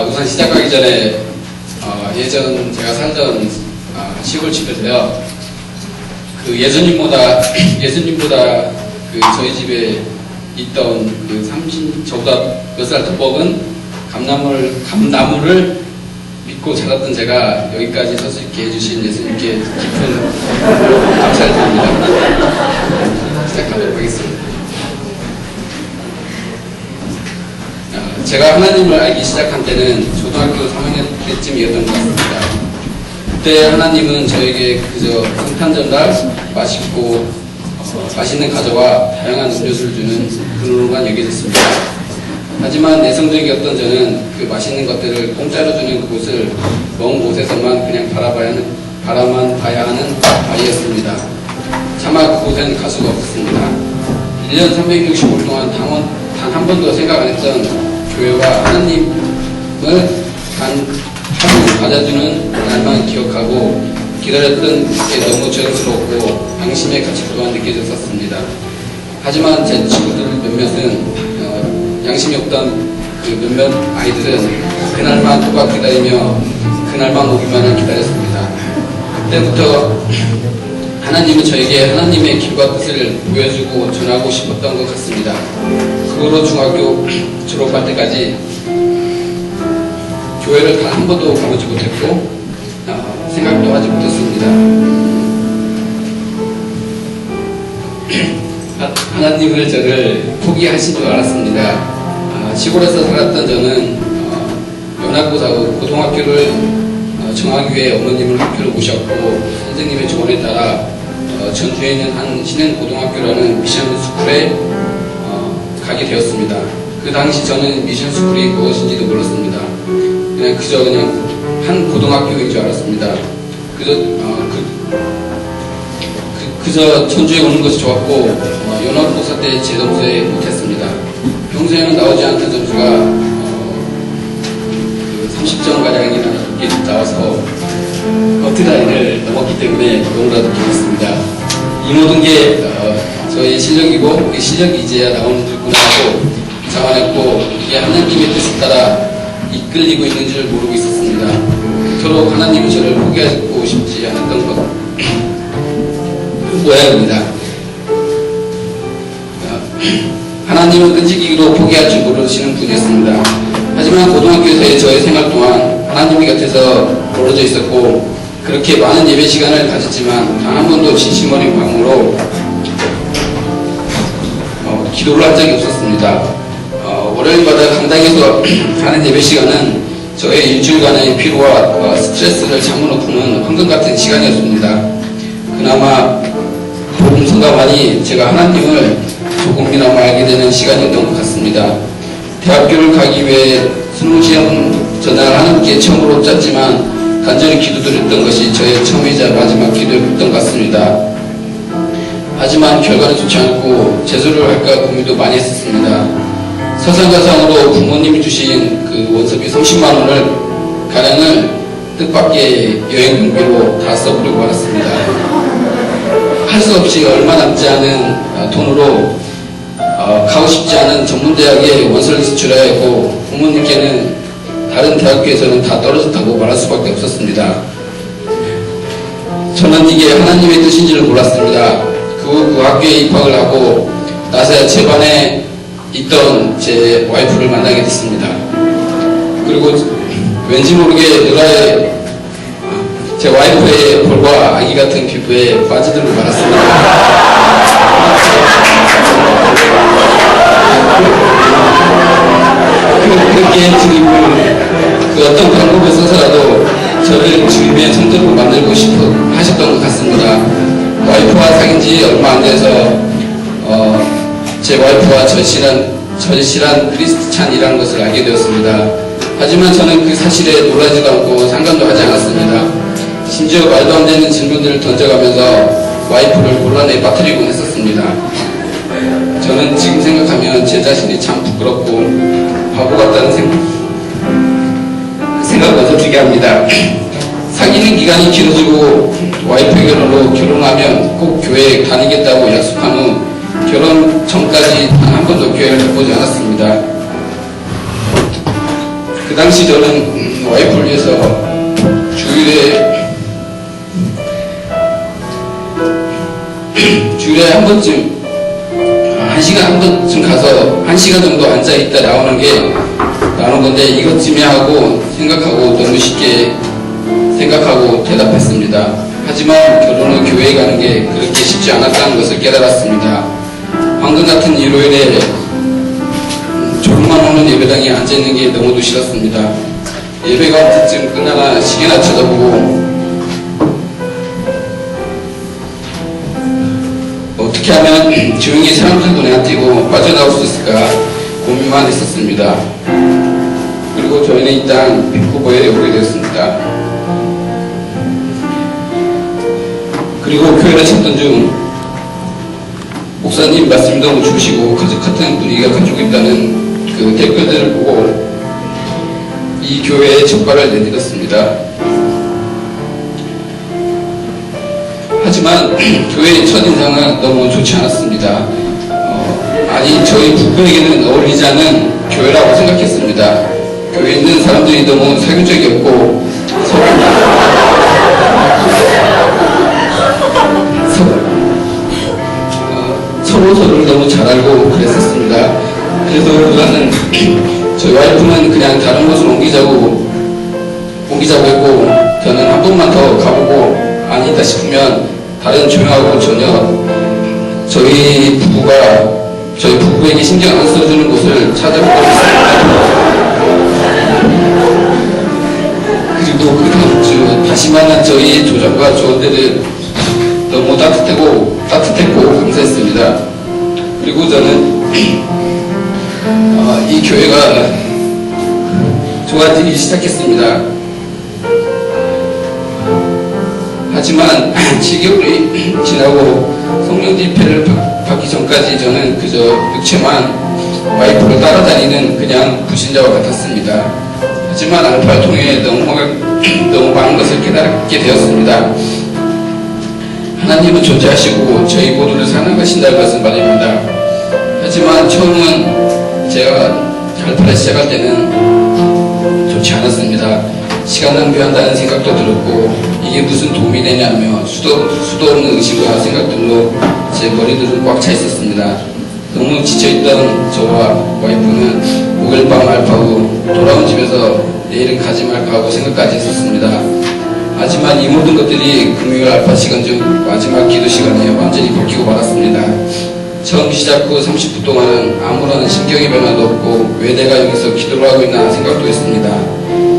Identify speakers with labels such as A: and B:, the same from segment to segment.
A: 우선 시작하기 전에 예전 제가 살던 시골 집에서요, 그 예수님보다 그 저희 집에 있던 그 저보다 몇 살 더 먹은 감나무를 믿고 자랐던 제가 여기까지 설 수 있게 해주신 예수님께 깊은 감사를 드립니다. 시작하도록 하겠습니다. 제가 하나님을 알기 시작한 때는 초등학교 3학년 때쯤이었던 것 같습니다. 그때 하나님은 저에게 그저 성탄 전날 맛있고 맛있는 과자와 다양한 음료수를 주는 분으로만 여겨졌습니다. 하지만 내성적이었던 저는 그 맛있는 것들을 공짜로 주는 그곳을 먼 곳에서만 그냥 바라만 봐야 하는 아이였습니다. 차마 그곳에는 갈 수가 없었습니다. 1년 365일 동안 단 한 번도 생각 안 했던 교회와 하나님을 단 하루 맞아주는 날만 기억하고 기다렸던 게 너무 죄송스럽고 양심의 가치 또한 느껴졌었습니다. 하지만 제 친구들 몇몇은 양심이 없던 그 몇몇 아이들은 그날만 또박 기다리며 그날만 오기만을 기다렸습니다. 그때부터 하나님은 저에게 하나님의 길과 뜻을 보여주고 전하고 싶었던 것 같습니다. 그 후로 중학교 졸업할 때까지 교회를 단 한 번도 가보지 못했고 생각도 하지 못했습니다. 하나님을 저를 포기하신 줄 알았습니다. 시골에서 살았던 저는 연합고사 고등학교를 정하기 위해 어머님을 학교로 모셨고 선생님의 조언에 따라 전주에 있는 한 신흥고등학교라는 미션 스쿨에 가게 되었습니다. 그 당시 저는 미션 스쿨이 무엇인지도 몰랐습니다. 그냥 한 고등학교인 줄 알았습니다. 그저 전주에 오는 것이 좋았고 연합고사 때 제 점수에 못했습니다. 평소에는 나오지 않던 점수가 30점 가량이 나와서 커트라인을 넘었기 때문에 너무나도 기뻤습니다. 이 모든 게 저의 실력이고 그 실력이 이제야 나오는구나 하고 자만했고 이게 하나님의 뜻에 따라 이끌리고 있는 줄 모르고 있었습니다. 그토록 하나님은 저를 포기하고 싶지 않았던 것 모양입니다. 하나님은 끈질기기로 포기할 줄 모르시는 분이었습니다. 하지만 고등학교에서의 저의 생활 동안 하나님이 곁에서 멀어져 있었고 그렇게 많은 예배 시간을 가졌지만 단 한 번도 진심 어린 마음으로 기도를 한 적이 없었습니다. 월요일마다 강당에서 하는 예배 시간은 저의 일주일간의 피로와 스트레스를 잠으로 푸는 황금 같은 시간이었습니다. 그나마 복음 성가만이 제가 하나님을 조금이나마 알게 되는 시간이었던 것 같습니다. 대학교를 가기 위해 수능시험 전날 하나님께 처음으로 짰지만 간절히 기도드렸던 것이 저의 처음이자 마지막 기도였던 것 같습니다. 하지만 결과는 좋지 않고 재수를 할까 고민도 많이 했었습니다. 서산가상으로 부모님이 주신 그 원서비 30만원을 가량을 뜻밖의 여행 경비로 다 써버리고 말았습니다. 할 수 없이 얼마 남지 않은 돈으로 가고 싶지 않은 전문대학에 원서를 제출해야 했고 부모님께는 다른 대학교에서는 다 떨어졌다고 말할 수밖에 없었습니다. 저는 이게 하나님의 뜻인지를 몰랐습니다. 그 후 그 학교에 입학을 하고 나서야 제 반에 있던 제 와이프를 만나게 됐습니다. 그리고 왠지 모르게 누나의 제 와이프의 볼과 아기 같은 피부에 빠지도록 말았습니다. 그렇게 주님을 그 어떤 방법을 써서라도 저를 주님의 성도로 만들고 싶어 하셨던 것 같습니다. 와이프와 사귄 지 얼마 안 돼서 제 와이프와 절실한 크리스찬이라는 것을 알게 되었습니다. 하지만 저는 그 사실에 놀라지도 않고 상관도 하지 않았습니다. 심지어 말도 안 되는 질문들을 던져가면서 와이프를 곤란에 빠뜨리곤 했었습니다. 저는 지금 생각하면 제 자신이 참 부끄럽고 바보 같다는 생각마저 들게 합니다. 사귀는 기간이 길어지고 와이프 결혼으로 결혼하면 꼭 교회에 다니겠다고 약속한 후 결혼 전까지 단 한 번도 교회를 가보지 않았습니다. 당시 저는 와이프를 위해서 주일에 한 번쯤, 한 번쯤 가서 1시간 정도 앉아있다 나오는 건데 이것쯤에 하고 생각하고 너무 쉽게 생각하고 대답했습니다. 하지만 결혼은 교회에 가는 게 그렇게 쉽지 않았다는 것을 깨달았습니다. 황금 같은 일요일에 조금만 오는 예배당에 앉아있는 게 너무도 싫었습니다. 예배가 언제쯤 끝나나 시계나 쳐다보고 어떻게 하면 조용히 사람들 눈에 안 띄고 빠져나올 수 있을까 고민만 했었습니다. 그리고 저희는 일단 밴쿠버에 오게 되었습니다. 그리고 교회를 찾던 중 목사님 말씀이 너무 좋으시고 가족 같은 분위기가 가족있다는 그 댓글들을 보고 이 교회에 첫발을 내딛었습니다. 하지만 교회의 첫인상은 너무 좋지 않았습니다. 아니 저희 부부에게는 어울리지 않은 교회라고 생각했습니다. 교회에 있는 사람들이 너무 사교적이었고 서로를 너무 잘 알고 그랬었습니다. 그래서 누나는 저희 와이프는 그냥 다른 곳으로 옮기자고 했고 저는 한 번만 더 가보고 아니다 싶으면 다른 조용하고 전혀 저희 부부에게 신경 안 써주는 곳을 찾아보고 있습니다. 그리고 그 다음 주 다시 만난 저희 조정과 조원들은 너무 따뜻했고 감사했습니다. 그리고 저는 이 교회가 좋아지기 시작했습니다. 하지만 7개월이 지나고 성령 집회를 받기 전까지 저는 그저 육체만 와이프를 따라다니는 그냥 불신자와 같았습니다. 하지만 알파를 통해 너무 많은 것을 깨닫게 되었습니다. 하나님은 존재하시고 저희 모두를 사랑하신다는 것은 말입니다. 하지만 처음은 제가 알파를 시작할 때는 좋지 않았습니다. 시간 낭비한다는 생각도 들었고 이게 무슨 도움이 되냐며 수도 없는 의심과 생각들로 제 머리들은 꽉 차 있었습니다. 너무 지쳐있던 저와 와이프는 목요일 밤 알파 후 돌아온 집에서 내일은 가지 말까 하고 생각까지 했었습니다. 하지만 이 모든 것들이 금요일 알파 시간 중 마지막 기도 시간에 완전히 바뀌고 말았습니다. 처음 시작 후 30분 동안은 아무런 심경의 변화도 없고 왜 내가 여기서 기도를 하고 있나 생각도 했습니다.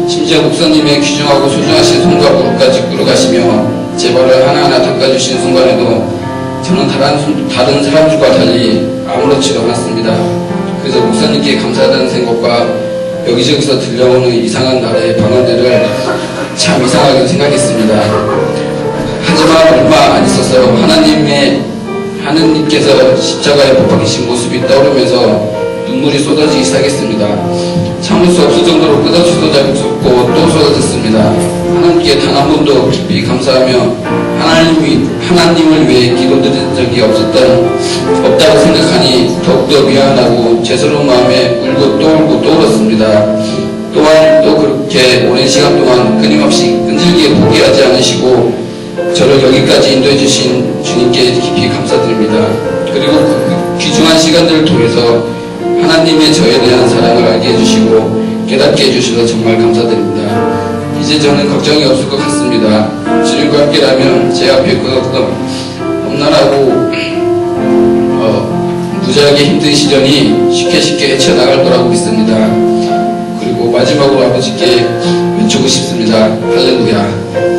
A: 심지어 목사님의 귀중하고 소중하신 손과 무릎까지 끌어가시며 제 발을 하나하나 닦아주신 순간에도 저는 다른 사람들과 달리 아무렇지도 않았습니다. 그래서 목사님께 감사하다는 생각과 여기저기서 들려오는 이상한 나라의 방언들을 참 이상하게 생각했습니다. 하지만 얼마 안 있어서 하느님께서 십자가에 못 박히신 모습이 떠오르면서 눈물이 쏟아지기 시작했습니다. 참을 수 없을 정도로 끝없이 쏟아졌고 또 쏟아졌습니다. 하나님께 단 한 번도 깊이 감사하며 하나님을 위해 기도드린 적이 없다고 생각하니 더욱더 미안하고 죄스러운 마음에 울고 또 울었습니다. 또한 또 그렇게 오랜 시간 동안 끊임없이 끈질기게 포기하지 않으시고 저를 여기까지 인도해 주신 주님께 깊이 감사드립니다. 그리고 그 귀중한 시간들을 통해서 하나님의 저에 대한 사랑을 알게 해주시고 깨닫게 해주셔서 정말 감사드립니다. 이제 저는 걱정이 없을 것 같습니다. 주님과 함께라면 제 앞에 그 어떤 험난하고 무지하게 힘든 시련이 쉽게 헤쳐나갈 거라고 믿습니다. 그리고 마지막으로 아버지께 외치고 싶습니다. 할렐루야.